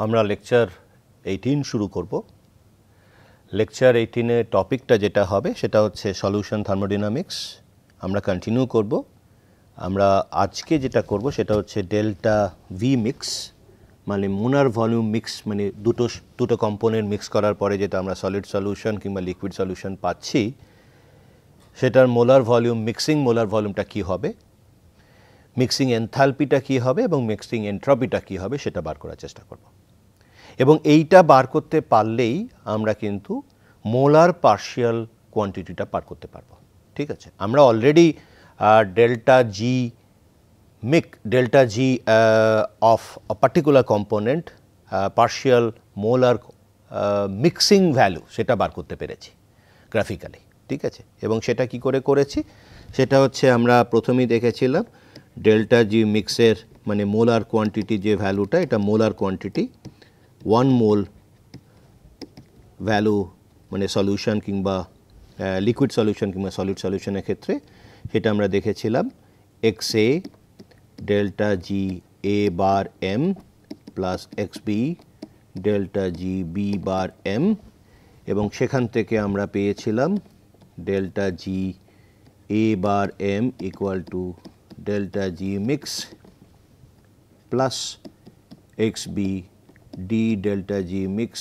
আমরা লেকচার 18 শুরু করব। লেকচার 18 এর টপিকটা যেটা হবে সেটা হচ্ছে সলিউশন থার্মোডাইনামিক্স। আমরা কন্টিনিউ করব। আমরা আজকে যেটা করব সেটা হচ্ছে ডেল্টা ভি মিক্স, মানে মোলার ভলিউম মিক্স, মানে দুটো কম্পোনেন্ট মিক্স করার পরে যেটা আমরা সলিড সলিউশন কিংবা লিকুইড সলিউশন পাচ্ছি, সেটার মোলার ভলিউম মিক্সিং মোলার ভলিউমটা কী হবে, মিক্সিং এনথালপিটা কী হবে এবং মিক্সিং এন্ট্রপিটা কী হবে সেটা বার করার চেষ্টা করব। এবং এইটা বার করতে পারলেই আমরা কিন্তু মোলার পার্শিয়াল কোয়ান্টিটিটা বার করতে পারবো। ঠিক আছে, আমরা already delta G of a particular component partial molar mixing value সেটা বার করতে পেরেছি গ্রাফিক্যালি। ঠিক আছে, এবং সেটা কি করে করেছি সেটা হচ্ছে আমরা প্রথমেই দেখেছিলাম ডেল্টা জি মিক্সের মানে মোলার কোয়ান্টিটি যে ভ্যালুটা, এটা মোলার কোয়ান্টিটি 1 মোল ভ্যালু মানে সলিউশন কিংবা লিকুইড সলিউশন কিংবা সলিড সলিউশনের ক্ষেত্রে সেটা আমরা দেখেছিলাম XA delta G A bar M plus XB delta G B bar M, এবং সেখান থেকে আমরা পেয়েছিলাম delta G A bar M equal to delta G mix plus XB d delta G mix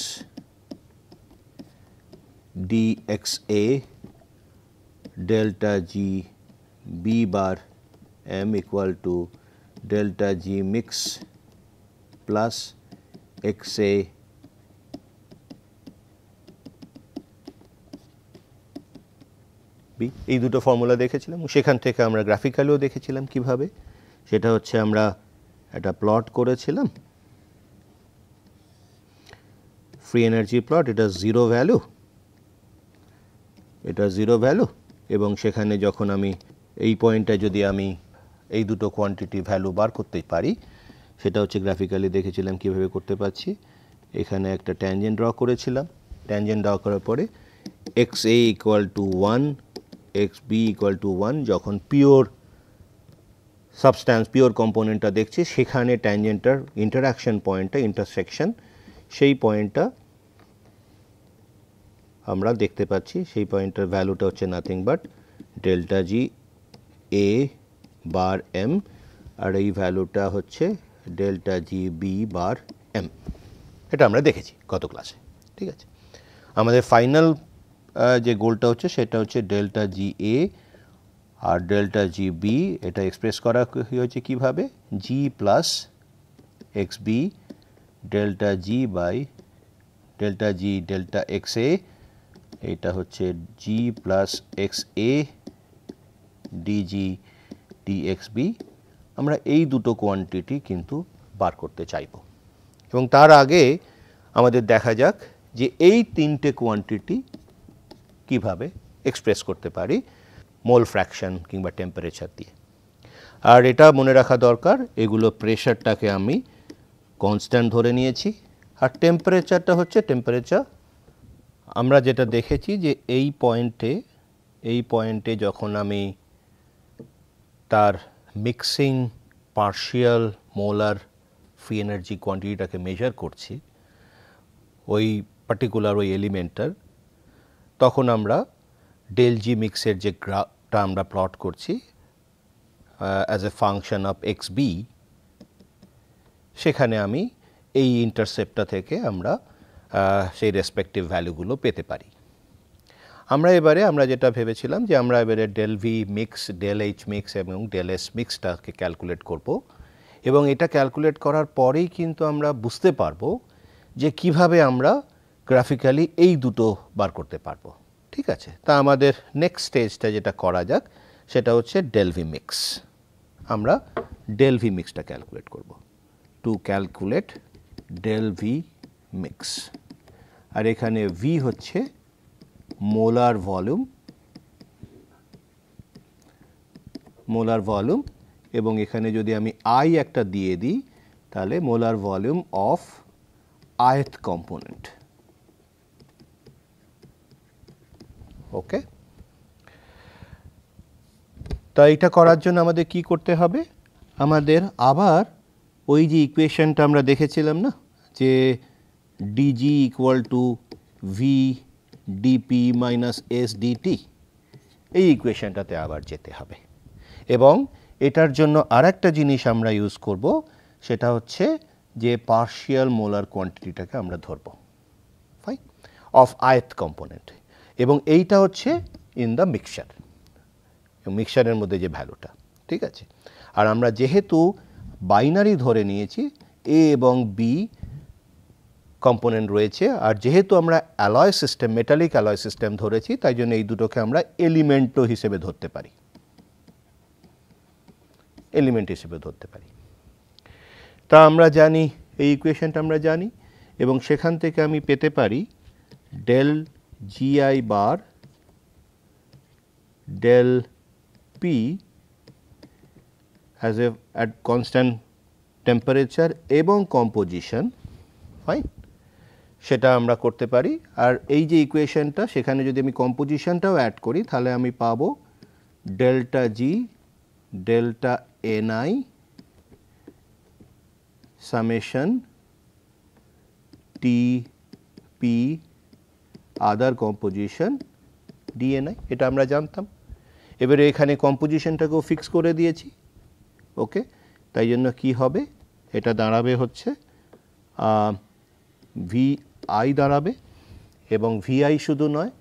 dXA delta G B bar M equal to delta G mix plus XA B। এই দুটো formula দেখেছিলাম, সেখান থেকে আমরা গ্রাফিক্যালিও দেখেছিলাম কিভাবে। সেটা হচ্ছে আমরা একটা প্লট করেছিলাম, ফ্রি এনার্জি প্লট, এটা জিরো ভ্যালু, এবং সেখানে যখন আমি এই পয়েন্টটা যদি আমি এই দুটো কোয়ান্টিটি ভ্যালু বার করতে পারি, সেটা হচ্ছে গ্রাফিক্যালি দেখেছিলাম কিভাবে করতে পারছি। এখানে একটা ট্যানজেন্ট ড্র করেছিলাম, ট্যানজেন্ট ড্র করার পরে XA equal to 1 XB equal to 1, যখন পিওর সাবস্ট্যান্স পিওর কম্পোনেন্টটা দেখছি সেখানে ট্যানজেন্টটার ইন্টারঅ্যাকশন পয়েন্টটা ইন্টারসেকশন সেই পয়েন্টটা আমরা দেখতে পাচ্ছি। সেই পয়েন্টের ভ্যালুটা হচ্ছে nothing but delta G A bar M, আর এই ভ্যালুটা হচ্ছে delta G B bar M. এটা আমরা দেখেছি গত ক্লাসে। ঠিক আছে, আমাদের ফাইনাল যে গোলটা হচ্ছে সেটা হচ্ছে ডেল্টা জি এ আর ডেল্টা জি বি, এটা এক্সপ্রেস করা হয়েছে কিভাবে, G plus x B delta G by delta G delta X A, এটা হচ্ছে G plus X A DG DX B. আমরা এই দুটো কোয়ান্টিটি কিন্তু বার করতে চাইব, এবং তার আগে আমাদের দেখা যাক যে এই তিনটে কোয়ান্টিটি কিভাবে এক্সপ্রেস করতে পারি মোল ফ্র্যাকশন কিংবা টেম্পারেচার দিয়ে। আর এটা মনে রাখা দরকার, এগুলো প্রেশারটাকে আমি কনস্ট্যান্ট ধরে নিয়েছি, আর টেম্পারেচারটা হচ্ছে টেম্পারেচার। আমরা যেটা দেখেছি যে এই পয়েন্টে যখন আমি তার mixing partial molar free energy কোয়ান্টিটিটাকে মেজার করছি ওই পার্টিকুলার ওই এলিমেন্টটার, তখন আমরা ডেল জি মিক্সের যে গ্রাফটা আমরা প্লট করছি as a function of x b, সেখানে আমি এই ইন্টারসেপ্টটা থেকে আমরা সেই রেসপেক্টিভ ভ্যালুগুলো পেতে পারি। আমরা যেটা ভেবেছিলাম যে আমরা এবারে del V mix, del H mix এবং ডেল এস মিক্সটাকে ক্যালকুলেট করব, এবং এটা ক্যালকুলেট করার পরেই কিন্তু আমরা বুঝতে পারবো যে কিভাবে আমরা গ্রাফিক্যালি এই দুটো বার করতে পারবো। ঠিক আছে, তা আমাদের নেক্সট স্টেজটা যেটা করা যাক সেটা হচ্ছে ডেল ভি মিক্স। আমরা ডেল ভি মিক্সটা ক্যালকুলেট করব। To calculate del V mix, আর এখানে ভি হচ্ছে মোলার ভলিউম, এবং এখানে যদি আমি আই একটা দিয়ে দিই তাহলে molar volume of ith component. Okay, তা এটা করার জন্য আমাদের কি করতে হবে, আমাদের আবার ওই যে ইকুয়েশনটা আমরা দেখেছিলাম না, যে dg equal to V DP minus S dt, এই ইকুয়েশনটাতে আবার যেতে হবে। এবং এটার জন্য আরেকটা জিনিস আমরা ইউজ করব, সেটা হচ্ছে যে পার্শিয়াল মোলার কোয়ান্টিটিটাকে আমরা ধরব, ফাইন, অফ ith কম্পোনেন্ট, এবং এইটা হচ্ছে ইন দ্য মিক্সচার, মিক্সচারের মধ্যে যে ভ্যালুটা, ঠিক আছে। আর আমরা যেহেতু বাইনারি ধরে নিয়েছি, এ এবং বি কম্পোনেন্ট রয়েছে, আর যেহেতু আমরা alloy system, metallic alloy system ধরেছি, তাই জন্য এই দুটোকে আমরা এলিমেন্টও হিসেবে ধরতে পারি, এলিমেন্ট হিসেবে ধরতে পারি। তা আমরা জানি, এই ইকুয়েশনটা আমরা জানি, এবং সেখান থেকে আমি পেতে পারি del gi bar del p has a at constant temperature এবং কম্পোজিশন, ফাইন, সেটা আমরা করতে পারি। আর এই যে ইকুয়েশনটা, সেখানে যদি আমি কম্পোজিশনটাও অ্যাড করি, তাহলে আমি পাবো delta G delta NI summation T P other composition DNI, এটা আমরা জানতাম। এবারে এখানে কম্পোজিশনটাকেও ফিক্স করে দিয়েছি, ওকে। তাই জন্য কি হবে, এটা দাঁড়াবে হচ্ছে ভিআই দাঁড়াবে, এবং ভিআই শুধু নয়,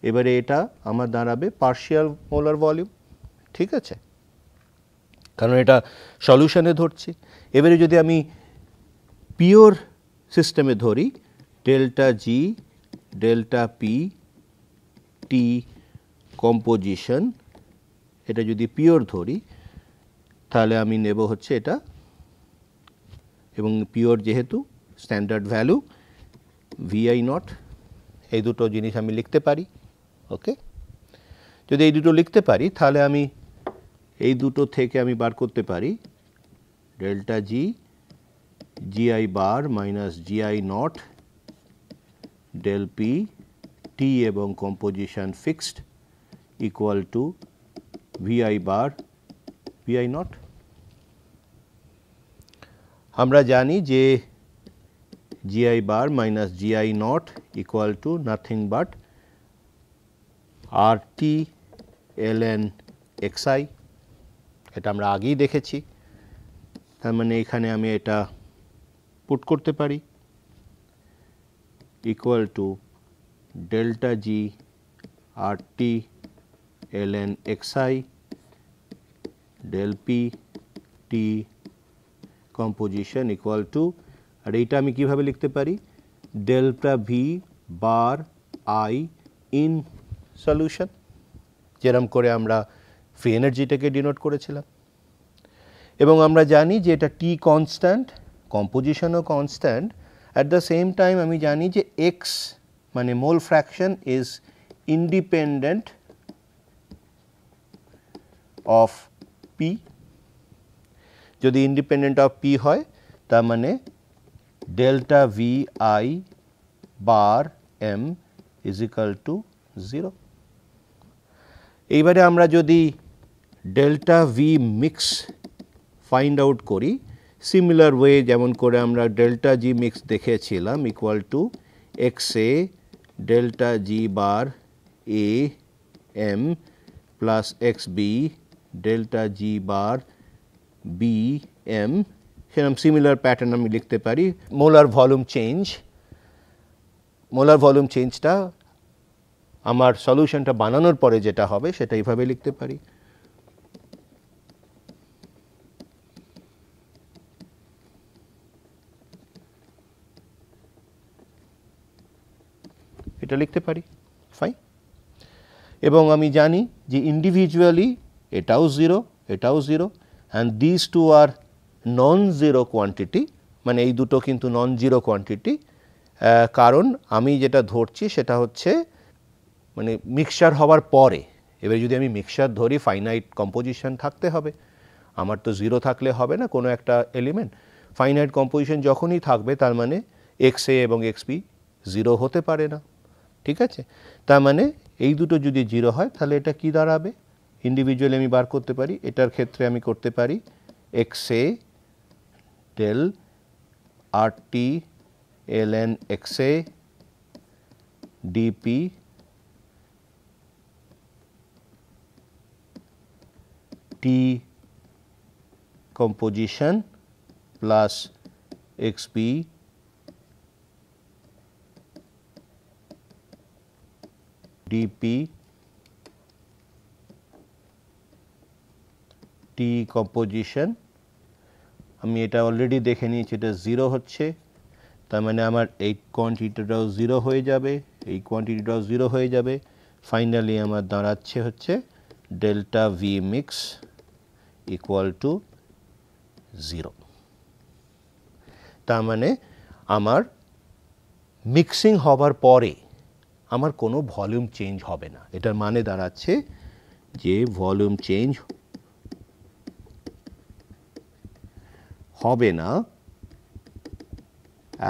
এবারে এটা আমার দাঁড়াবে পার্শিয়াল মোলার ভলিউম, ঠিক আছে, কারণ এটা সলিউশনে ধরছি। এবারে যদি আমি পিওর সিস্টেমে ধরি, delta G delta P T composition, এটা যদি পিওর ধরি, তাহলে আমি নেব হচ্ছে এটা, এবং পিওর যেহেতু স্ট্যান্ডার্ড ভ্যালু ভিআই নট, এই দুটো জিনিস আমি লিখতে পারি, ওকে। যদি এই দুটো লিখতে পারি, তাহলে আমি এই দুটো থেকে আমি বার করতে পারি delta G GI bar minus GI nought del P T এবং composition fixed equal to VI bar VI nought. আমরা জানি যে GI bar minus GI nought equal to nothing but R T L N XI, এটা আমরা আগেই দেখেছি। তার মানে এখানে আমি এটা পুট করতে পারি equal to delta G R T L N XI del P T composition equal to, আর এইটা আমি কিভাবে লিখতে পারি, delta V bar I in solution, যেরকম করে আমরা ফ্রি এনার্জিটাকে ডিনোট করেছিলাম। এবং আমরা জানি যে এটা টি কনস্ট্যান্ট, কম্পোজিশনও constant, at the same time আমি জানি যে এক্স মানে mole fraction is independent of P. যদি ইন্ডিপেন্ডেন্ট অফ পি হয়, তার মানে delta V I bar M is equal to 0। এইবারে আমরা যদি delta V mix find out করি, সিমিলার ওয়ে যেমন করে আমরা ডেল্টা জি মিক্স দেখেছিলাম, equal to X A delta G bar A M plus x B delta G bar B M, সেরকম similar pattern আমি লিখতে পারি। Molar volume change, molar volume চেঞ্জটা আমার সলিউশনটা বানানোর পরে যেটা হবে সেটা এইভাবে লিখতে পারি, এটা লিখতে পারি, ফাইন। এবং আমি জানি যে ইন্ডিভিজুয়ালি এটাও 0 এটাও 0, and this two are non zero quantity, মানে এই দুটো কিন্তু নন জিরো কোয়ান্টিটি, কারণ আমি যেটা ধরছি সেটা হচ্ছে মানে মিক্সচার হওয়ার পরে। এবার যদি আমি মিক্সচার ধরি, ফাইনাইট কম্পোজিশন থাকতে হবে, আমার তো 0 থাকলে হবে না কোনো একটা এলিমেন্ট। ফাইনাইট কম্পোজিশন যখনই থাকবে, তার মানে এক্স এ এবং এক্স বি 0 হতে পারে না, ঠিক আছে। তার মানে এই দুটো যদি 0 হয়, তাহলে এটা কি দাঁড়াবে, ইন্ডিভিজুয়ালি আমি বার করতে পারি। এটার ক্ষেত্রে আমি করতে পারি x a del r t ln xa dp T composition plus xp dp T composition আমি এটা অলরেডি দেখে নিয়েছি এটা 0 হচ্ছে তার মানে আমার এই কোয়ান্টিটিটাও 0 হয়ে যাবে এই কোয়ান্টিটিটাও 0 হয়ে যাবে ফাইনালি আমার দাঁড়াচ্ছে হচ্ছে delta V mix equal to 0 তার মানে আমার মিক্সিং হবার পরে আমার কোনো ভলিউম চেঞ্জ হবে না এটার মানে দাঁড়াচ্ছে যে ভলিউম চেঞ্জ হবে না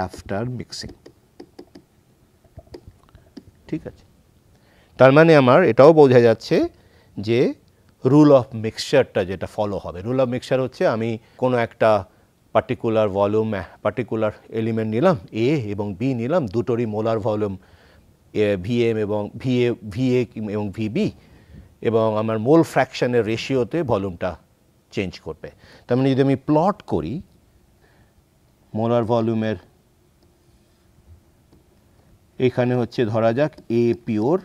আফটার মিক্সিং ঠিক আছে তার মানে আমার এটাও বোঝা যাচ্ছে যে রুল অফ মিক্সচারটা যেটা ফলো হবে রুল অফ মিক্সচার হচ্ছে আমি কোনো একটা পার্টিকুলার ভলিউম পার্টিকুলার এলিমেন্ট নিলাম এ এবং বি নিলাম দুটোরই মোলার ভলিউম ভিএম এবং ভিএ এবং ভিবি এবং আমার মোল ফ্র্যাকশনের রেশিওতে ভলিউমটা চেঞ্জ করবে তার মানে যদি আমি প্লট করি মোলার ভলিউমের এখানে হচ্ছে ধরা যাক এ পিওর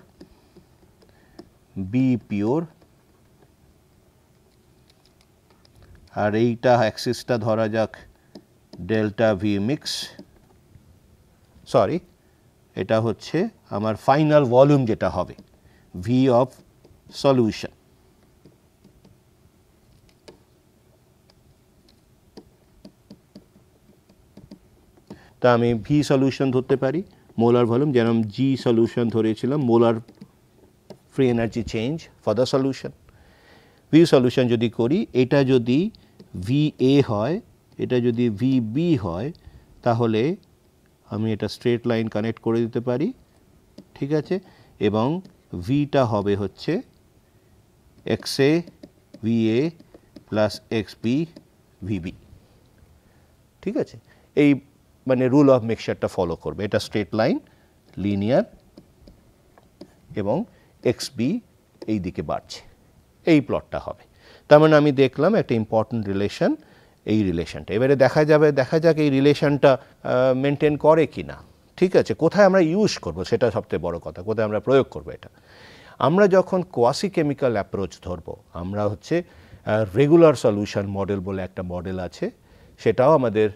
বি পিওর আর এইটা অ্যাক্সিসটা ধরা যাক ডেল্টা ভি মিক্স সরি এটা হচ্ছে আমার ফাইনাল ভলিউম যেটা হবে ভি অফ সলিউশন তা আমি ভি সলিউশন ধরতে পারি মোলার ভলিউম যেরকম জি সলিউশন ধরেছিলাম molar free energy change for the solution V solution যদি করি এটা যদি ভি এ হয় এটা যদি ভি বি হয় তাহলে আমি এটা স্ট্রেট লাইন কানেক্ট করে দিতে পারি ঠিক আছে এবং ভিটা হবে হচ্ছে x a v a plus x b vb ঠিক আছে এই মানে রুল অফ মিক্সচারটা ফলো করবে এটা স্ট্রেট লাইন লিনিয়ার এবং এক্স বি এই দিকে বাড়ছে এই প্লটটা হবে তার মানে আমি দেখলাম একটা ইম্পর্টেন্ট রিলেশন এই রিলেশনটা এবারে দেখা যাক এই রিলেশনটা মেনটেন করে কি না ঠিক আছে কোথায় আমরা ইউজ করব সেটা সবচেয়ে বড় কথা কোথায় আমরা প্রয়োগ করব এটা আমরা যখন কোয়াসি কেমিক্যাল অ্যাপ্রোচ ধরবো আমরা হচ্ছে রেগুলার সলিউশন মডেল বলে একটা মডেল আছে সেটাও আমাদের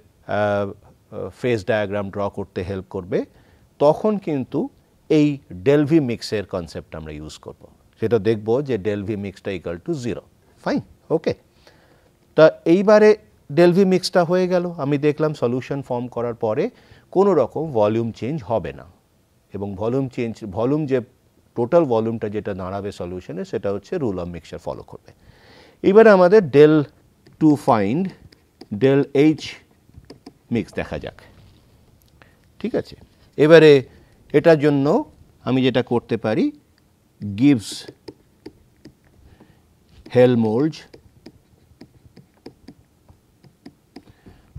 ফেজ ডায়াগ্রাম ড্র করতে হেল্প করবে তখন কিন্তু এই ডেলভি মিক্সের কনসেপ্ট আমরা ইউজ করব সেটা দেখব যে ডেলভি মিক্সটা ইকুয়াল টু 0 ফাইন ওকে তা এইবারে ডেলভি মিক্সটা হয়ে গেল আমি দেখলাম সলিউশন ফর্ম করার পরে কোনো রকম ভলিউম চেঞ্জ হবে না এবং ভলিউম যে টোটাল ভলিউমটা যেটা দাঁড়াবে সলিউশনে সেটা হচ্ছে রুল অফ মিক্সচার ফলো করবে এবারে আমাদের del to find del H mix দেখা যাক ঠিক আছে এবারে এটার জন্য আমি যেটা করতে পারি গিভস হেলমোল্টজ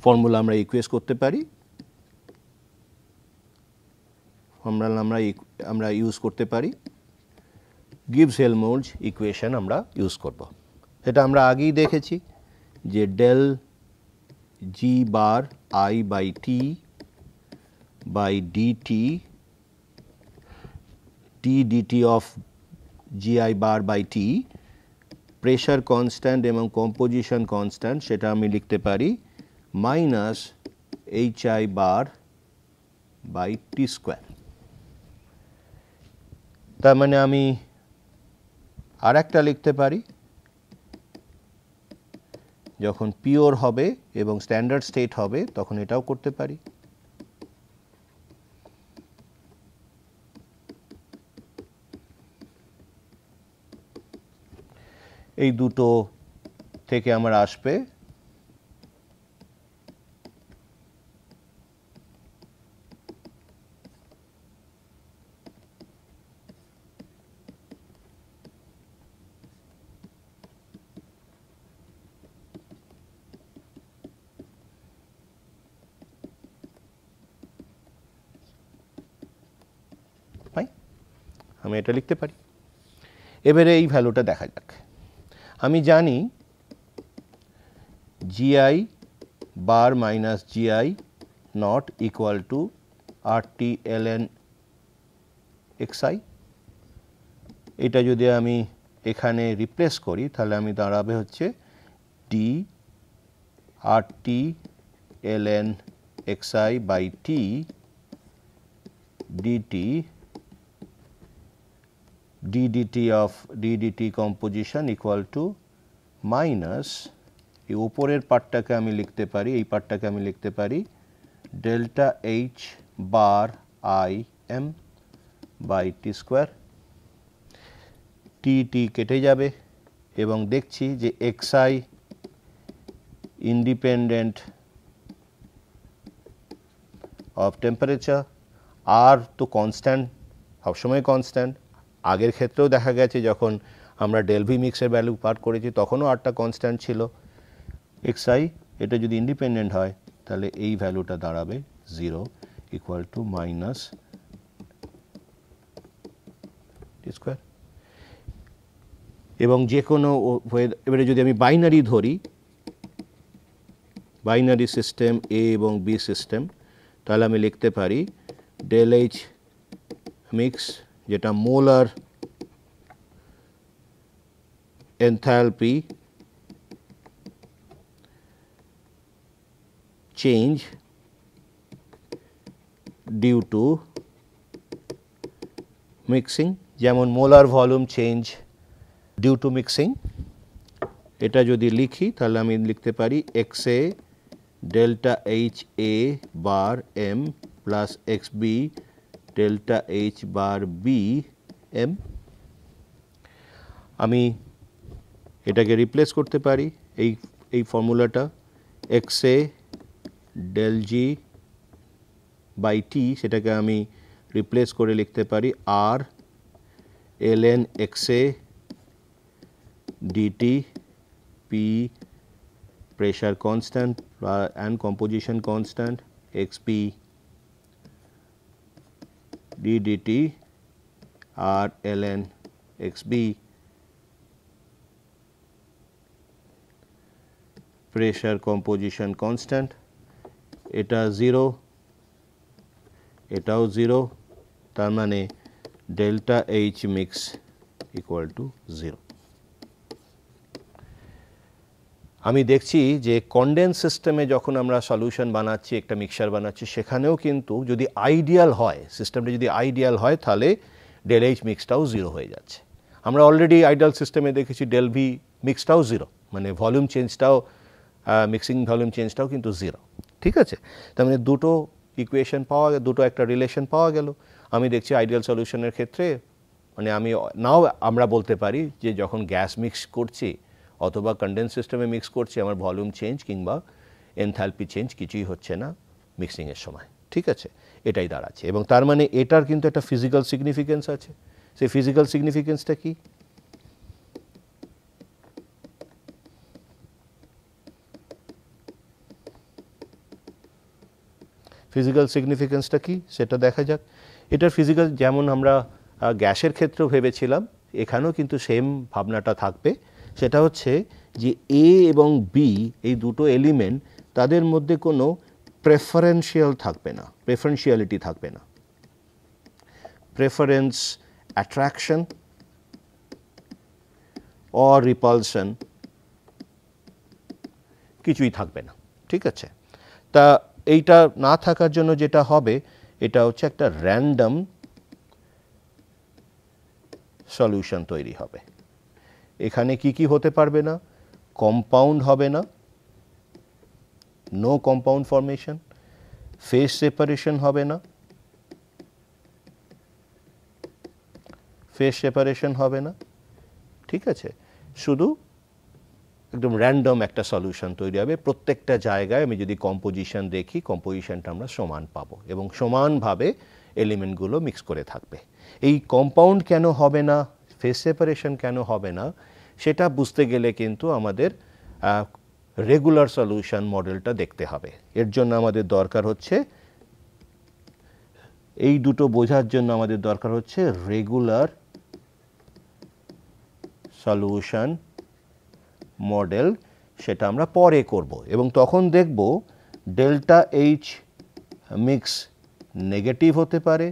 ফর্মুলা আমরা ইকুয়েট করতে পারি আমরা ইউজ করতে পারি গিভস হেলমোল্টজ ইকুয়েশন আমরা ইউজ করব এটা আমরা আগেই দেখেছি যে del g bar i by t by dt t dt of g i bar by t pressure constant এবং কম্পোজিশন কনস্ট্যান্ট সেটা আমি লিখতে পারি minus h i bar by T square তার মানে আমি আর একটা লিখতে পারি যখন পিওর হবে এবং স্ট্যান্ডার্ড স্টেট হবে তখন এটাও করতে পারি এই দুটো থেকে আমার আসবে আমি এটা লিখতে পারি। এবারে এই ভ্যালুটা দেখা যাক। আমি জানি GI bar minus GI not equal two RT ln xi। এটা যদি আমি এখানে রিপ্লেস করি তাহলে আমি দাঁড়াবে হচ্ছে d RT ln xi by t dt ddt composition equal to minus এই উপরের পার্টটাকে আমি লিখতে পারি, এই পার্টটাকে আমি লিখতে পারি delta H bar I m by T square. T কেটে যাবে এবং দেখছি যে xi ইন্ডিপেন্ডেন্ট অফ টেম্পারেচার, আর তো কনস্ট্যান্ট, সবসময় কনস্ট্যান্ট। আগের ক্ষেত্রেও দেখা গেছে যখন আমরা ডেল ভি মিক্সের ভ্যালু পার করেছি তখনও আরটা কনস্ট্যান্ট ছিল। xi এটা যদি ইন্ডিপেন্ডেন্ট হয় তাহলে এই ভ্যালুটা দাঁড়াবে 0 equal to minus T square. এবং যে কোনো এবারে যদি আমি বাইনারি ধরি, বাইনারি সিস্টেম এ এবং বি সিস্টেম, তাহলে আমি লিখতে পারি ডেল এইচ মিক্স যেটা molar enthalpy change due to mixing, যেমন molar volume change due to mixing. এটা যদি লিখি তাহলে আমি লিখতে পারি XA delta H A bar M plus XB delta H bar B M. আমি এটাকে রিপ্লেস করতে পারি এই ফর্মুলাটা XA del G by T, সেটাকে আমি রিপ্লেস করে লিখতে পারি আর ln XA dt P pressure constant and composition constant XP ddt R ln XB pressure composition constant, এটা 0 এটাও 0, তার মানে delta H mix equal to 0। আমি দেখছি যে কনডেন্স সিস্টেমে যখন আমরা সলিউশন বানাচ্ছি, একটা মিক্সচার বানাচ্ছি, সেখানেও কিন্তু যদি আইডিয়াল হয়, সিস্টেমটা যদি আইডিয়াল হয় তাহলে ডেল এইচ মিক্সটাও 0 হয়ে যাচ্ছে। আমরা অলরেডি আইডিয়াল সিস্টেমে দেখেছি ডেল ভি মিক্সটাও 0, মানে ভলিউম চেঞ্জটাও মিক্সিং ভলিউম চেঞ্জটাও কিন্তু 0। ঠিক আছে, তার মানে দুটো ইকুয়েশন পাওয়া গেল, দুটো একটা রিলেশন পাওয়া গেল। আমি দেখছি আইডিয়াল সলিউশনের ক্ষেত্রে মানে আমরা বলতে পারি যে যখন গ্যাস মিক্স করছি অথবা কনডেন্স সিস্টেমে মিক্স করছি আমার ভলিউম চেঞ্জ কিংবা এনথালপি চেঞ্জ কিছুই হচ্ছে না মিক্সিংয়ের সময়। ঠিক আছে, এটাই দাঁড়াচ্ছে। এবং তার মানে এটার কিন্তু একটা ফিজিক্যাল সিগনিফিকেন্স আছে। সেই ফিজিক্যাল সিগনিফিকেন্সটা কি? ফিজিক্যাল সিগনিফিকেন্সটা কি সেটা দেখা যাক। এটার ফিজিক্যাল, যেমন আমরা গ্যাসের ক্ষেত্রেও ভেবেছিলাম, এখানেও কিন্তু সেম ভাবনাটা থাকবে। সেটা হচ্ছে যে এ এবং বি এই দুটো এলিমেন্ট, তাদের মধ্যে কোনো প্রেফারেন্সিয়ালিটি থাকবে না। প্রেফারেন্স, অ্যাট্রাকশন অর রিপালশন কিছুই থাকবে না। ঠিক আছে, তা এইটা না থাকার জন্য যেটা হবে এটা হচ্ছে একটা র্যান্ডম সলিউশন তৈরি হবে। এখানে কি কি হতে পারবে না? কম্পাউন্ড হবে না, no compound formation, phase separation হবে না, ঠিক আছে, শুধু একদম র্যান্ডম একটা সলিউশন তৈরি হবে। প্রত্যেকটা জায়গায় আমি যদি কম্পোজিশন দেখি, কম্পোজিশনটা আমরা সমান পাবো এবং সমানভাবে এলিমেন্টগুলো মিক্স করে থাকবে। এই কম্পাউন্ড কেন হবে না, ফেজ সেপারেশন কেন হবে না, সেটা বুঝতে গেলে কিন্তু আমাদের রেগুলার সলিউশন মডেলটা দেখতে হবে। এর জন্য আমাদের দরকার হচ্ছে, এই দুটো বোঝার জন্য আমাদের দরকার হচ্ছে রেগুলার সলিউশন মডেল সেটা আমরা পরে করব এবং তখন দেখব ডেল্টা এইচ মিক্স নেগেটিভ হতে পারে,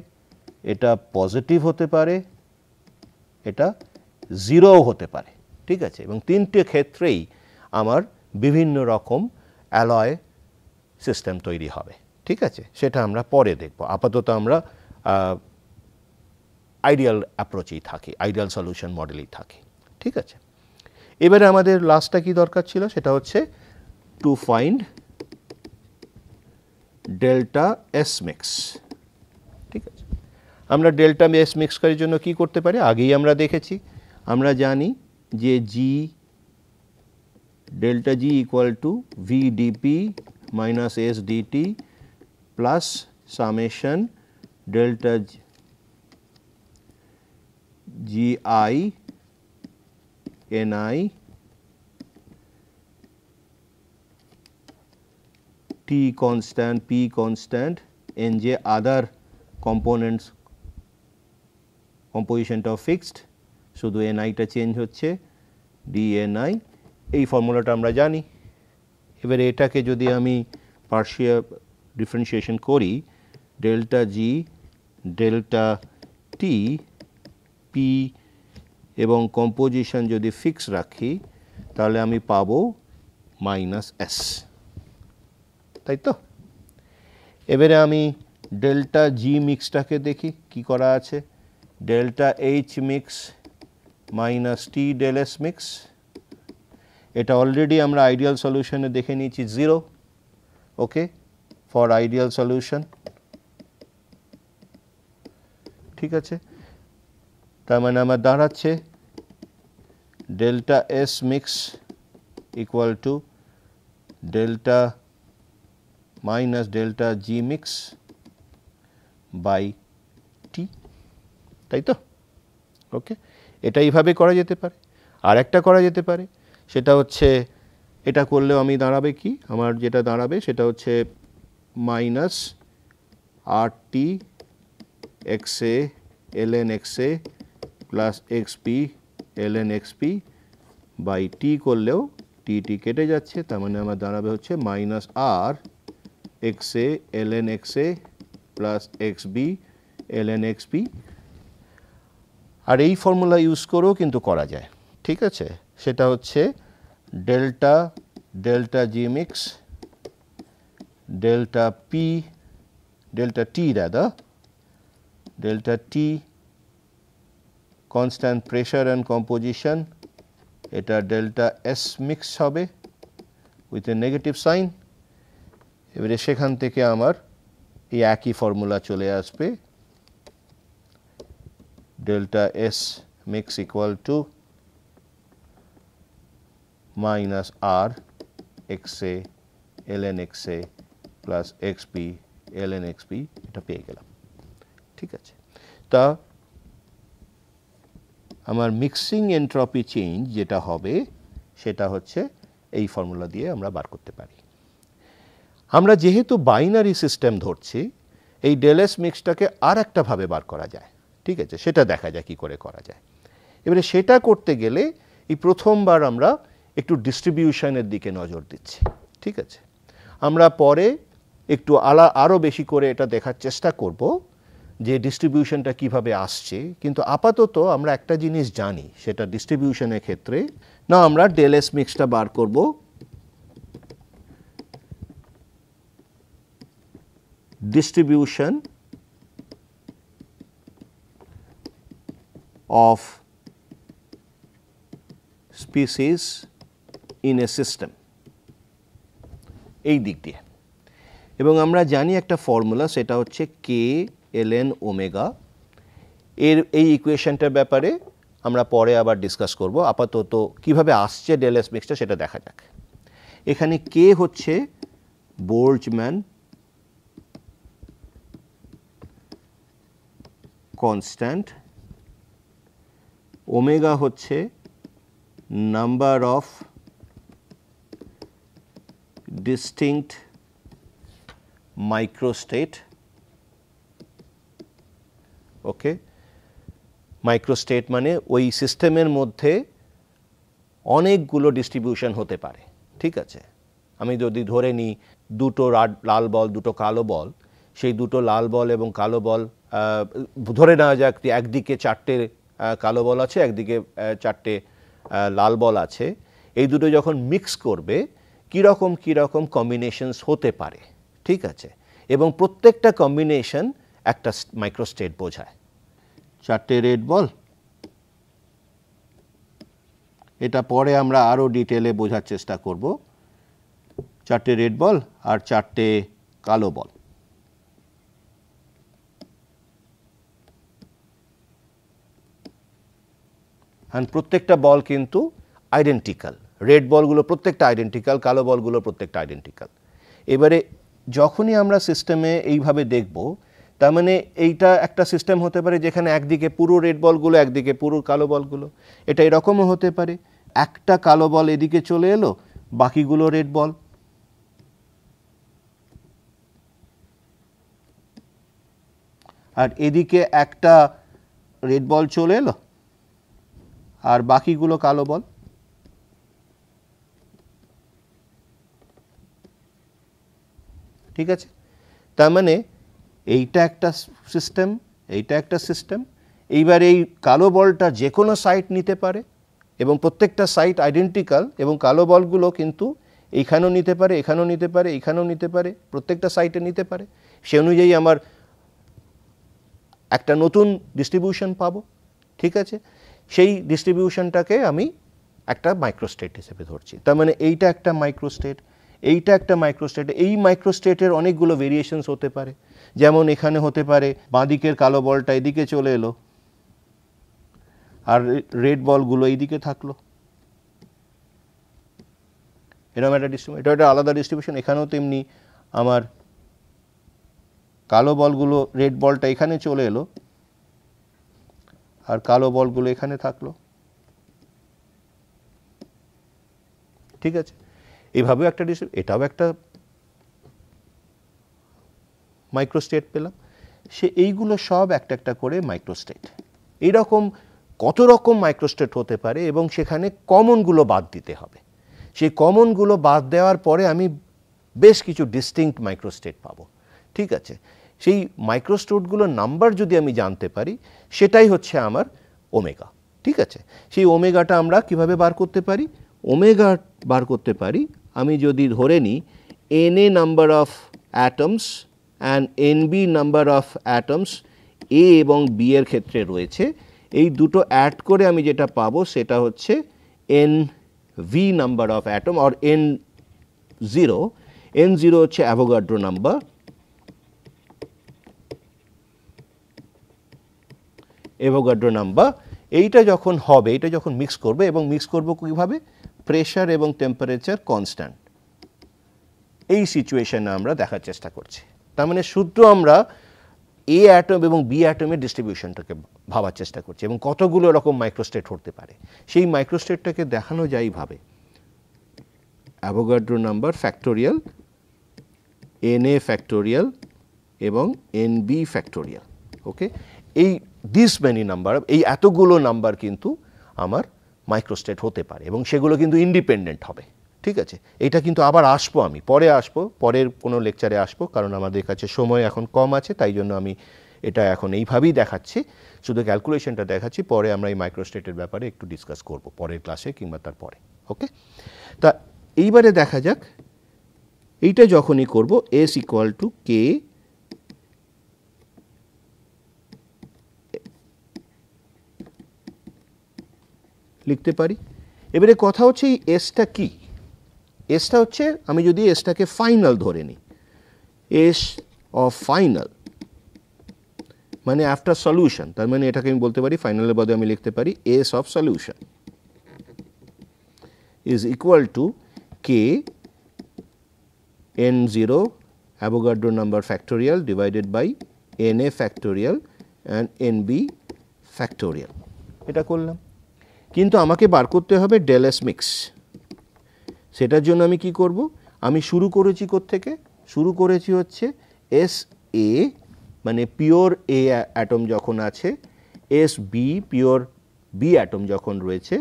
এটা পজিটিভ হতে পারে, এটা জিরোও হতে পারে, ঠিক আছে। এবং তিনটে ক্ষেত্রেই আমার বিভিন্ন রকম অ্যালয় সিস্টেম তৈরি হবে, ঠিক আছে। সেটা আমরা পরে দেখব। আপাতত আমরা আইডিয়াল অ্যাপ্রোচেই থাকি, আইডিয়াল সলিউশন মডেলেই থাকি, ঠিক আছে। এবারে আমাদের লাস্টটা কি দরকার ছিল, সেটা হচ্ছে to find delta S mix, ঠিক আছে। আমরা ডেল্টা এস মিক্স করার জন্য কি করতে পারি, আগেই আমরা দেখেছি। আমরা জানি যে G delta G equal to V DP minus S DT plus summation delta G I N I T constant, p constant, n j other components compositionটাও ফিক্সড, শুধু ni টা চেঞ্জ হচ্ছে dni। এই ফর্মুলাটা আমরা জানি। এবারে এটাকে যদি আমি পার্শিয়াল ডিফারেন্সিয়েশন করি, delta G delta T P এবং কম্পোজিশন যদি ফিক্স রাখি তাহলে আমি পাবো মাইনাস এস, তাই তো। এবারে আমি ডেল্টা জি মিক্সটাকে দেখি কি করা আছে, delta H mix minus T del S mix, এটা অলরেডি আমরা আইডিয়াল সলিউশনে দেখে নিয়েছি zero, okay, for ideal solution, ঠিক আছে। তার মানে আমার দাঁড়াচ্ছে delta S mix equal to delta minus delta G mix by T, তাই তো, ওকে। এটা এইভাবে করা যেতে পারে। আর একটা করা যেতে পারে, সেটা হচ্ছে এটা করলেও আমি দাঁড়াবে কি, আমার যেটা দাঁড়াবে সেটা হচ্ছে minus R T X A L N x A plus x P L N x P by T করলেও টি টি কেটে যাচ্ছে, তার মানে আমার দাঁড়াবে হচ্ছে মাইনাস আর এক্স এ এল এন এক্স এ plus x B L N x P. আর এই ফর্মুলা ইউজ করেও কিন্তু করা যায়, ঠিক আছে। সেটা হচ্ছে delta delta G mix delta p delta t rather delta t constant pressure and composition, এটা ডেল্টা এস মিক্স হবে উইথ এ নেগেটিভ সাইন। এবারে সেখান থেকে আমার এই একই ফর্মুলা চলে আসবে, delta S mix equal to minus R x A L N x A plus x P L N x p, এটা পেয়ে গেলাম, ঠিক আছে। তা আমার মিক্সিং এন্ট্রপি চেঞ্জ যেটা হবে সেটা হচ্ছে এই ফর্মুলা দিয়ে আমরা বার করতে পারি। আমরা যেহেতু বাইনারি সিস্টেম ধরছি, এই ডেলএস মিক্সটাকে আর একটা ভাবে বার করা যায়, ঠিক আছে, সেটা দেখা যায় কি করে করা যায়। এবারে সেটা করতে গেলে এই প্রথমবার আমরা একটু ডিস্ট্রিবিউশনের দিকে নজর দিচ্ছি, ঠিক আছে। আমরা পরে একটু আরও বেশি করে এটা দেখার চেষ্টা করব যে ডিস্ট্রিবিউশনটা কিভাবে আসছে, কিন্তু আপাতত আমরা একটা জিনিস জানি, সেটা ডিস্ট্রিবিউশনের ক্ষেত্রে না আমরা ডেলএস মিক্সটা বার করব distribution of species in a system এই দিক দিয়ে। এবং আমরা জানি একটা ফর্মুলা, সেটা হচ্ছে কে এল এন ওমেগা। এই ইকুয়েশনটার ব্যাপারে আমরা পরে আবার ডিসকাস করব। আপাতত কিভাবে আসছে ডেলএস মিক্সটা সেটা দেখা যাক। এখানে কে হচ্ছে বোল্টজম্যান কনস্ট্যান্ট, ওমেগা হচ্ছে নাম্বার অফ ডিস্টিংক্ট মাইক্রোস্টেট, ওকে। মাইক্রোস্টেট মানে ওই সিস্টেমের মধ্যে অনেকগুলো ডিস্ট্রিবিউশন হতে পারে, ঠিক আছে। আমি যদি ধরে নিই দুটো লাল বল দুটো কালো বল, সেই দুটো লাল বল এবং কালো বল ধরে নেওয়া যাক একদিকে 4টে কালো বল আছে, একদিকে 4টে লাল বল আছে, এই দুটো যখন মিক্স করবে কীরকম কীরকম কম্বিনেশনস হতে পারে, ঠিক আছে। এবং প্রত্যেকটা কম্বিনেশন একটা মাইক্রোস্টেট বোঝায়। 4টে রেড বল, এটা পরে আমরা আরও ডিটেলে বোঝার চেষ্টা করব। 4টে রেড বল আর 4টে কালো বল, আর প্রত্যেকটা বল কিন্তু আইডেন্টিক্যাল। রেড বলগুলো প্রত্যেকটা আইডেন্টিক্যাল, কালো বলগুলো প্রত্যেকটা আইডেন্টিক্যাল। এবারে যখনই আমরা সিস্টেমে এইভাবে দেখব, তার মানে এইটা একটা সিস্টেম হতে পারে যেখানে একদিকে পুরো রেড বলগুলো, একদিকে পুরো কালো বলগুলো। এটা এরকমও হতে পারে একটা কালো বল এদিকে চলে এলো, বাকিগুলো রেড বল। আর এদিকে একটা রেড বল চলে এলো আর বাকিগুলো কালো বল। ঠিক আছে, তার মানে এইটা একটা সিস্টেম, এইটা একটা সিস্টেম। এইবার এই কালো বলটা যে কোনো সাইট নিতে পারে এবং প্রত্যেকটা সাইট আইডেন্টিক্যাল, এবং কালো বলগুলো কিন্তু এইখানেও নিতে পারে, এখানেও নিতে পারে, এইখানেও নিতে পারে, প্রত্যেকটা সাইটে নিতে পারে। সে অনুযায়ী আমার একটা নতুন ডিস্ট্রিবিউশন পাবো, ঠিক আছে। সেই ডিস্ট্রিবিউশনটাকে আমি একটা মাইক্রোস্টেট হিসেবে ধরছি। তার মানে এইটা একটা মাইক্রোস্টেট, এইটা একটা মাইক্রোস্টেট। এই মাইক্রোস্টেটের অনেকগুলো ভেরিয়েশনস হতে পারে, যেমন এখানে হতে পারে বাঁদিকের কালো বলটা এদিকে চলে এলো আর রেড বলগুলো এইদিকে থাকলো, এরকম একটা ডিস্ট্রিবিউশন। এটা একটা আলাদা ডিস্ট্রিবিউশন। এখানেও তেমনি আমার কালো বলগুলো, রেড বলটা এখানে চলে এলো আর কালো বলগুলো এখানে থাকলো, ঠিক আছে। এইভাবেও একটা এটাও একটা মাইক্রোস্টেট পেলাম। সে এইগুলো সব একটা একটা করে মাইক্রোস্টেট। এইরকম কত রকম মাইক্রোস্টেট হতে পারে এবং সেখানে কমনগুলো বাদ দিতে হবে। সেই কমনগুলো বাদ দেওয়ার পরে আমি বেশ কিছু ডিস্টিংক্ট মাইক্রোস্টেট পাবো, ঠিক আছে। সেই মাইক্রোস্টেটগুলোর নাম্বার যদি আমি জানতে পারি, সেটাই হচ্ছে আমার ওমেগা, ঠিক আছে। সেই ওমেগাটা আমরা কিভাবে বার করতে পারি? ওমেগা বার করতে পারি আমি যদি ধরে নিই Na number of atoms and Nb number of atoms A এবং বি এর ক্ষেত্রে রয়েছে। এই দুটো অ্যাড করে আমি যেটা পাবো সেটা হচ্ছে Nv number of atom or N0। N0 হচ্ছে অ্যাভোগাড্রো নাম্বার, অ্যাভোগাড্রো নাম্বার। এইটা যখন হবে, এইটা যখন মিক্স করবে, এবং মিক্স করবো কীভাবে? প্রেশার এবং টেম্পারেচার কনস্ট্যান্ট, এই সিচুয়েশনে আমরা দেখার চেষ্টা করছি। তার মানে শুধু আমরা এ অ্যাটম এবং বি অ্যাটমের ডিস্ট্রিবিউশনটাকে ভাবার চেষ্টা করছি এবং কতগুলো এরকম মাইক্রোস্টেট হতে পারে। সেই মাইক্রোস্টেটটাকে দেখানো যায় এইভাবে, Avogadro number factorial, Na factorial এবং Nb ফ্যাক্টোরিয়াল। ওকে, এই দিস মেনি নাম্বার, এই এতগুলো নাম্বার কিন্তু আমার মাইক্রোস্টেট হতে পারে এবং সেগুলো কিন্তু ইন্ডিপেন্ডেন্ট হবে, ঠিক আছে। এটা কিন্তু আবার আসবো, আমি পরে আসবো, পরের কোনো লেকচারে আসবো, কারণ আমাদের কাছে সময় এখন কম আছে, তাই জন্য আমি এটা এখন এইভাবেই দেখাচ্ছি, শুধু ক্যালকুলেশনটা দেখাচ্ছি। পরে আমরা এই মাইক্রোস্টেটের ব্যাপারে একটু ডিসকাস করব পরের ক্লাসে কিংবা তারপরে। ওকে, তা এইবারে দেখা যাক এইটা যখনই করব S ইকুয়াল টু কে লিখতে পারি। এবারে কথা হচ্ছে এই এসটা কি? এসটা হচ্ছে, আমি যদি এসটাকে ফাইনাল ধরে নিই, এস অফ ফাইনাল মানে আফটার সলিউশন, তার মানে এটাকে আমি বলতে পারি ফাইনালের বদলে আমি লিখতে পারি S of solution is equal to K n0 Avogadro number factorial divided by Na factorial and Nb factorial। এটা করলাম, কিন্তু আমাকে বার করতে হবে ডেল এস মিক্স। সেটার জন্য আমি কি করব? আমি শুরু করেছি কোত্থেকে? শুরু করেছি হচ্ছে এস এ মানে পিওর এ অ্যাটম যখন আছে, s b pure b atom যখন রয়েছে,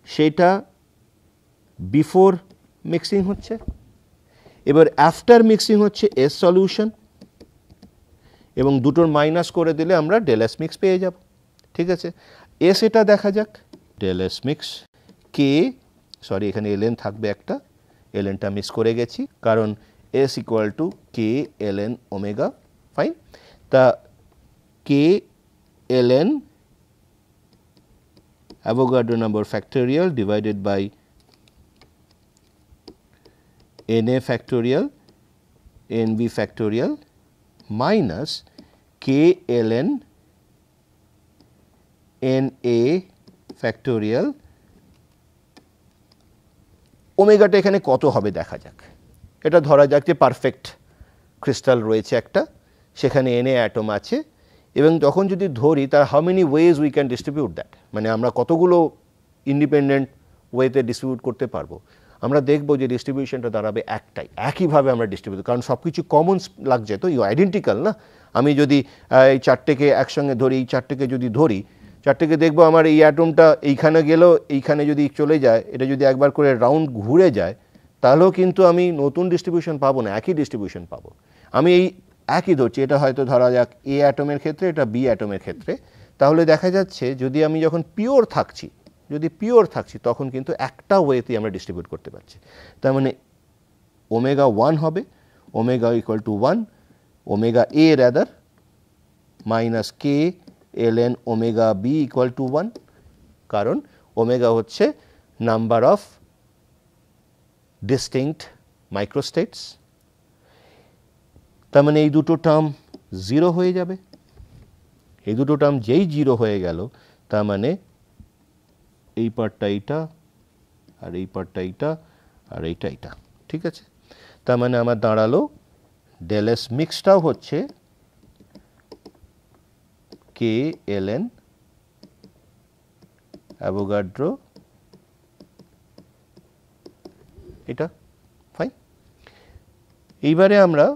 সেটা বিফোর মিক্সিং হচ্ছে, এবার আফটার মিক্সিং হচ্ছে এস সলিউশন, এবং দুটোর মাইনাস করে দিলে আমরা ডেল এস মিক্স পেয়ে যাব। ঠিক আছে, এস এটা দেখা যাক, ডেল এস মিক্স কে, সরি এখানে এলএন থাকবে একটা, এলএনটা মিস করে গেছি কারণ s equal to k ln omega, fine. তা k ln Avogadro number factorial divided by Na factorial Nb factorial minus k ln Na factorial, ওমেগাটা এখানে কত হবে দেখা যাক। এটা ধরা যাক যে পারফেক্ট ক্রিস্টাল রয়েছে একটা, সেখানে Na অ্যাটম আছে, এবং তখন যদি ধরি তার how many ways we can distribute that, মানে আমরা কতগুলো ইন্ডিপেন্ডেন্ট ওয়েতে ডিস্ট্রিবিউট করতে পারবো। আমরা দেখব যে ডিস্ট্রিবিউশনটা দাঁড়াবে একটাই, একইভাবে আমরা ডিস্ট্রিবিউট, কারণ সব কিছু কমন লাগছে, তো ইউ আইডেন্টিক্যাল না। আমি যদি এই চারটেকে একসঙ্গে ধরি, এই চারটেকে যদি ধরি, চারটেকে দেখবো আমার এই অ্যাটমটা এইখানে গেলেও এইখানে যদি চলে যায়, এটা যদি একবার করে রাউন্ড ঘুরে যায়, তাহলেও কিন্তু আমি নতুন ডিস্ট্রিবিউশন পাবো না, একই ডিস্ট্রিবিউশন পাবো। আমি এই একই ধরছি, এটা হয়তো ধরা যাক এ অ্যাটমের ক্ষেত্রে, এটা বি অ্যাটমের ক্ষেত্রে, তাহলে দেখা যাচ্ছে যদি আমি যখন পিওর থাকছি, তখন কিন্তু একটা ওয়েতেই আমরা ডিস্ট্রিবিউট করতে পারছি। তার মানে ওমেগা 1 হবে, omega equal to 1, omega a rather, minus k ln omega b equal to 1, কারণ ওমেগা হচ্ছে নাম্বার অফ ডিস্টিংক্ট মাইক্রোস্টেটস। তার মানে এই দুটো টার্ম জিরো হয়ে যাবে, এই দুটো টার্ম যেই জিরো হয়ে গেল, তার মানে এই পার্টটা এইটা, আর এই পার্টটা এইটা, আর এইটা এইটা, ঠিক আছে। তার মানে আমার দাঁড়ালো ডেল এস মিক্সটাও হচ্ছে কে এলএন অ্যাভোগাড্রো, এটা ফাইন। এইবারে আমরা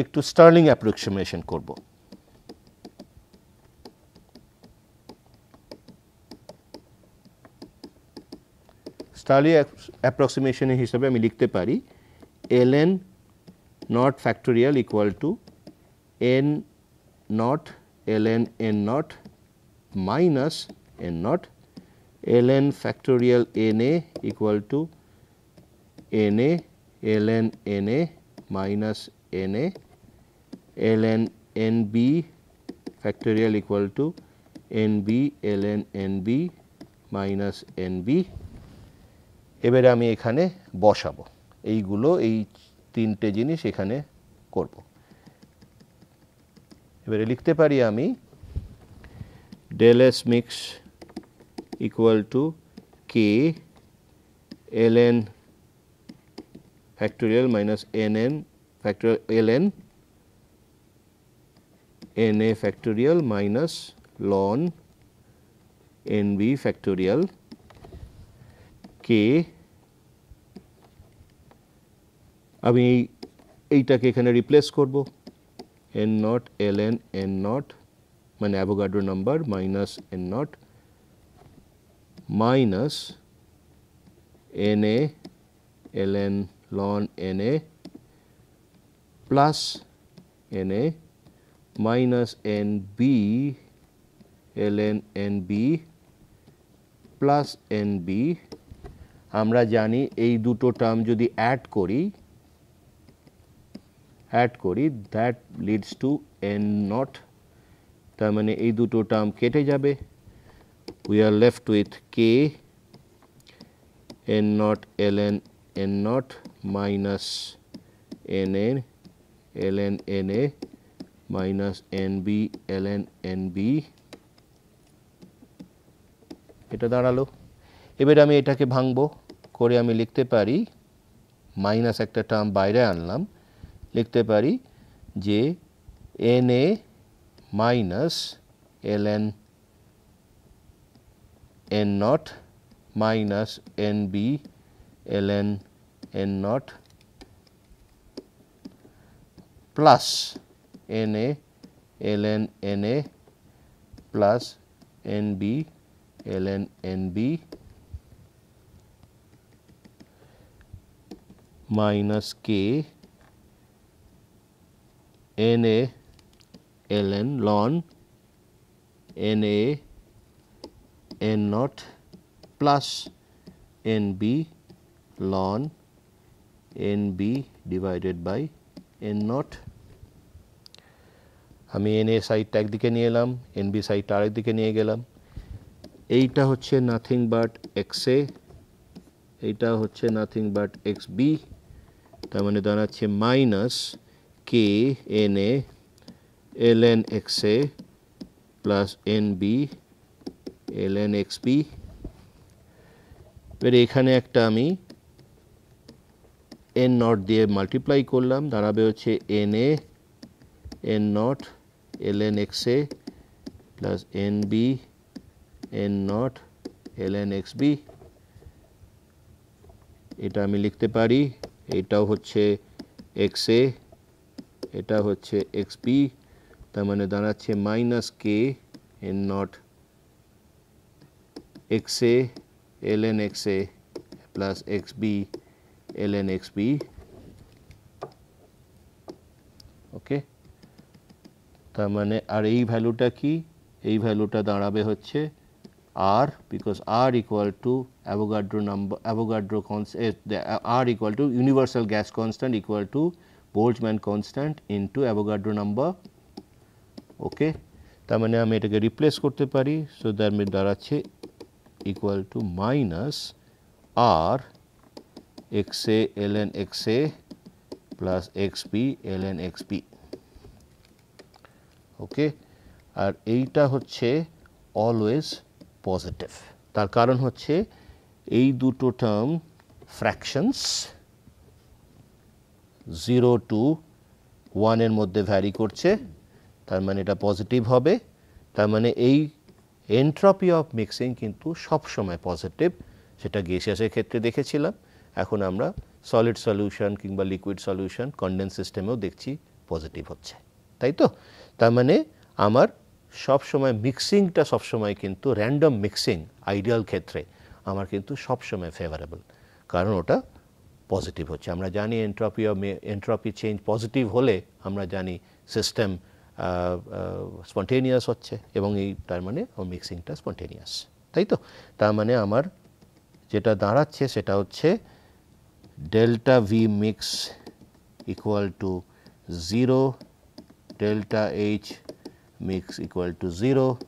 একটু স্টার্লিং অ্যাপ্রক্সিমেশন করব। স্টার্লিং অ্যাপ্রক্সিমেশন হিসেবে আমি লিখতে পারি ln not factorial equal to n nought ln n nought minus n nought, ln factorial na equal to na ln na minus na, ln nb factorial equal to nb ln nb minus nb। এবারে আমি এখানে বসাবো এইগুলো, এই তিনটে জিনিস এখানে করব। এবারে লিখতে পারি আমি del S mix equal to k ln factorial minus nn factorial ln na factorial minus ln nb factorial কে, আমি এইটাকে এখানে রিপ্লেস করব, n nought ln n nought মানে Avogadro number minus n nought minus na ln ln na plus na minus nb ln nb plus nb। আমরা জানি এই দুটো টার্ম যদি অ্যাড করি that leads to n nought, তার মানে এই দুটো টার্ম কেটে যাবে, we are left with K n nought ln n nought minus na ln na minus nb ln nb, এটা দাঁড়ালো। এবার আমি এটাকে ভাঙবো করে আমি লিখতে পারি, মাইনাস একটা টার্ম বাইরে আনলাম, লিখতে পারি যে na minus ln n nought minus nb ln n not plus na ln na plus nb ln nb minus K Na ln ln Na n naught plus Nb ln Nb divided by n naught। আমি N A সাইডটা একদিকে নিয়ে এলাম, N B সাইডটা আরেক দিকে নিয়ে গেলাম। এইটা হচ্ছে নাথিং বাট এক্স এ, এইটা হচ্ছে নাথিং বাট এক্স বি, তার মানে দাঁড়াচ্ছে minus K n a L N x A plus n b L N x b. এবার এখানে একটা আমি এন নট দিয়ে মাল্টিপ্লাই করলাম, দাঁড়াবে হচ্ছে n a n nought l N x A plus n b n nought l N x b. এটা আমি লিখতে পারি, এটাও হচ্ছে এক্স এ, এটা হচ্ছে এক্স বি, তার মানে দাঁড়াচ্ছে মাইনাস কে এন নট এক্স এ এল এন এক্স এ plus x B L N x B. Okay, তার মানে আর এই ভ্যালুটা কি, এই ভ্যালুটা দাঁড়াবে হচ্ছে R, because R equal to Avogadro number, Avogadro constant, R equal to universal gas constant equal to Boltzmann constant into Avogadro number। ওকে, তার মানে আমি এটাকে রিপ্লেস করতে পারি, সো দ্যাট মিন দাঁড়াচ্ছে equal to minus R X A L N x A plus x B L N x B. Okay, আর এইটা হচ্ছে অলওয়েজ পজিটিভ, তার কারণ হচ্ছে এই দুটো টার্ম ফ্র্যাকশনস 0 to 1 এর মধ্যে ভ্যারি করছে, তার মানে এটা পজিটিভ হবে। তার মানে এই এন্ট্রপি অফ মিক্সিং কিন্তু সবসময় পজিটিভ, সেটা গ্যাসিয়াসের ক্ষেত্রে দেখেছিলাম, এখন আমরা সলিড সলিউশন কিংবা লিকুইড সলিউশন কনডেন্স সিস্টেমেও দেখছি পজিটিভ হচ্ছে, তাই তো। তার মানে আমার সবসময় মিক্সিংটা সবসময় কিন্তু র্যান্ডম মিক্সিং আইডিয়াল ক্ষেত্রে আমার কিন্তু সবসময় ফেভারেবল, কারণ ওটা পজিটিভ হচ্ছে। আমরা জানি এন্ট্রপি চেঞ্জ পজিটিভ হলে আমরা জানি সিস্টেম স্পন্টেনিয়াস হচ্ছে, এবং এই তার মানে মিক্সিংটা স্পন্টেনিয়াস, তাই তো। তার মানে আমার যেটা দাঁড়াচ্ছে সেটা হচ্ছে delta V mix equal to 0, delta H mix equal to 0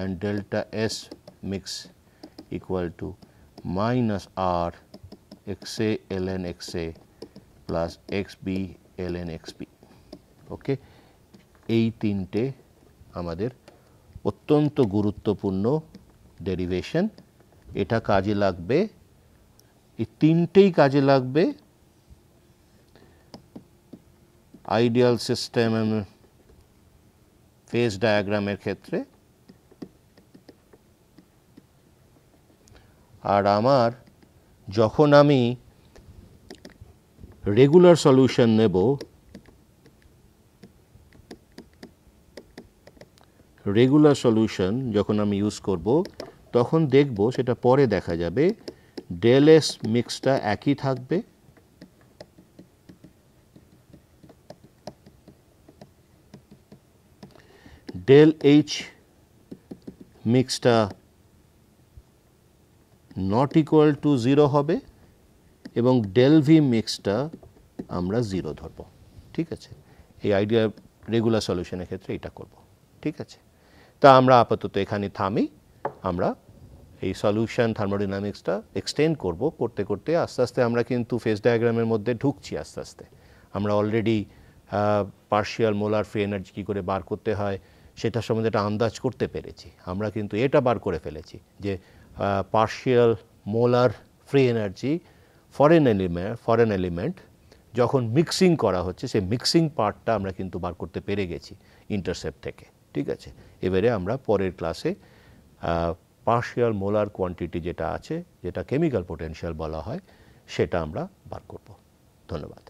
and delta S mix equal to minus R XA ln XA plus XB ln XB। ওকে, এই তিনটে আমাদের অত্যন্ত গুরুত্বপূর্ণ ডেরিভেশন, এটা কাজে লাগবে, এই তিনটেই কাজে লাগবে আইডিয়াল সিস্টেম ফেজ ডায়াগ্রামের ক্ষেত্রে। আর আমার যখন আমি রেগুলার সলিউশন নেব, রেগুলার সলিউশন যখন আমি ইউজ করব, তখন দেখব, সেটা পরে দেখা যাবে, ডেল এস মিক্সটা একই থাকবে, ডেল এইচ মিক্সটা নট ইকুয়াল টু 0 হবে, এবং ডেল ভি মিক্সটা আমরা 0 ধরব, ঠিক আছে। এই আইডিয়া রেগুলার সলিউশনের ক্ষেত্রে এটা করব, ঠিক আছে। তা আমরা আপাতত এখানে থামি, আমরা এই সলিউশন থার্মোডাইনামিক্সটা এক্সটেন্ড করব, করতে করতে আস্তে আস্তে আমরা কিন্তু ফেজ ডায়াগ্রামের মধ্যে ঢুকছি আস্তে আস্তে। আমরা already partial molar free energy কী করে বার করতে হয় সেটা সম্বন্ধে একটা আন্দাজ করতে পেরেছি। আমরা কিন্তু এটা বার করে ফেলেছি যে partial molar free energy foreign element যখন মিক্সিং করা হচ্ছে, সেই মিক্সিং পার্টটা আমরা কিন্তু বার করতে পেরে গেছি ইন্টারসেপ্ট থেকে, ঠিক আছে। এবারে আমরা পরের ক্লাসে পার্শিয়াল মোলার কোয়ান্টিটি যেটা আছে, যেটা কেমিক্যাল পোটেনশিয়াল বলা হয়, সেটা আমরা বার করব। ধন্যবাদ।